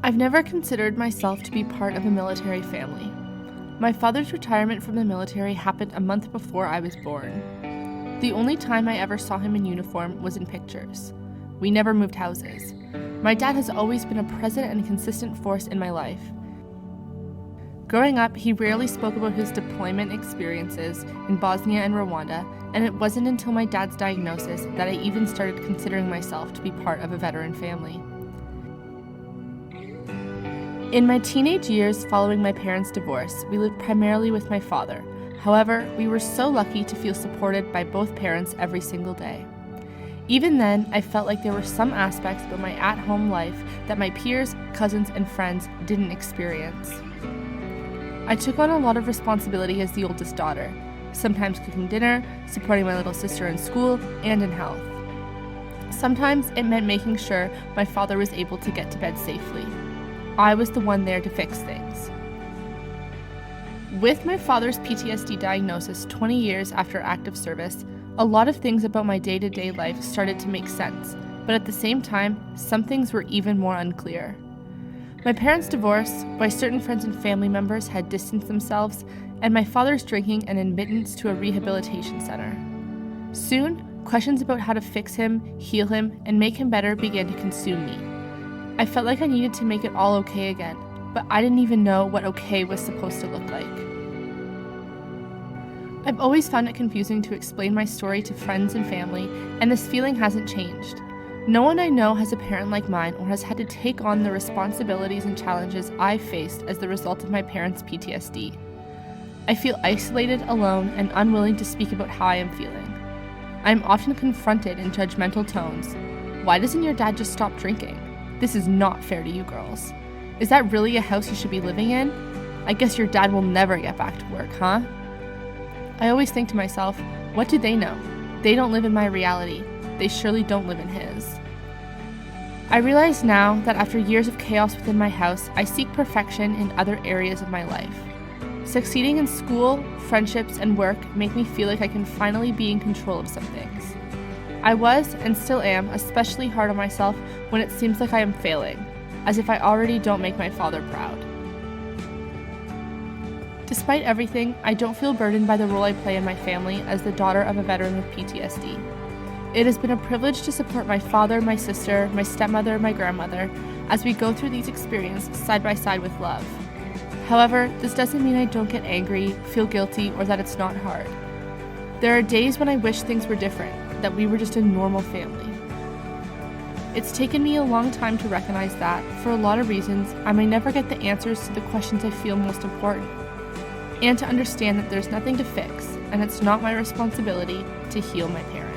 I've never considered myself to be part of a military family. My father's retirement from the military happened a month before I was born. The only time I ever saw him in uniform was in pictures. We never moved houses. My dad has always been a present and consistent force in my life. Growing up, he rarely spoke about his deployment experiences in Bosnia and Rwanda, and it wasn't until my dad's diagnosis that I even started considering myself to be part of a veteran family. In my teenage years following my parents' divorce, we lived primarily with my father. However, we were so lucky to feel supported by both parents every single day. Even then, I felt like there were some aspects about my at-home life that my peers, cousins, and friends didn't experience. I took on a lot of responsibility as the oldest daughter, sometimes cooking dinner, supporting my little sister in school, and in health. Sometimes it meant making sure my father was able to get to bed safely. I was the one there to fix things. With my father's PTSD diagnosis 20 years after active service, a lot of things about my day-to-day life started to make sense, but at the same time, some things were even more unclear. My parents' divorce, why certain friends and family members had distanced themselves, and my father's drinking and admittance to a rehabilitation center. Soon, questions about how to fix him, heal him, and make him better began to consume me. I felt like I needed to make it all okay again, but I didn't even know what okay was supposed to look like. I've always found it confusing to explain my story to friends and family, and this feeling hasn't changed. No one I know has a parent like mine or has had to take on the responsibilities and challenges I faced as the result of my parents' PTSD. I feel isolated, alone, and unwilling to speak about how I am feeling. I am often confronted in judgmental tones. Why doesn't your dad just stop drinking? This is not fair to you girls. Is that really a house you should be living in? I guess your dad will never get back to work, huh? I always think to myself, what do they know? They don't live in my reality. They surely don't live in his. I realize now that after years of chaos within my house, I seek perfection in other areas of my life. Succeeding in school, friendships, and work make me feel like I can finally be in control of some things. I was, and still am, especially hard on myself when it seems like I am failing, as if I already don't make my father proud. Despite everything, I don't feel burdened by the role I play in my family as the daughter of a veteran with PTSD. It has been a privilege to support my father, my sister, my stepmother, my grandmother, as we go through these experiences side by side with love. However, this doesn't mean I don't get angry, feel guilty, or that it's not hard. There are days when I wish things were different, that we were just a normal family. It's taken me a long time to recognize that, for a lot of reasons, I may never get the answers to the questions I feel most important, and to understand that there's nothing to fix, and it's not my responsibility to heal my parents.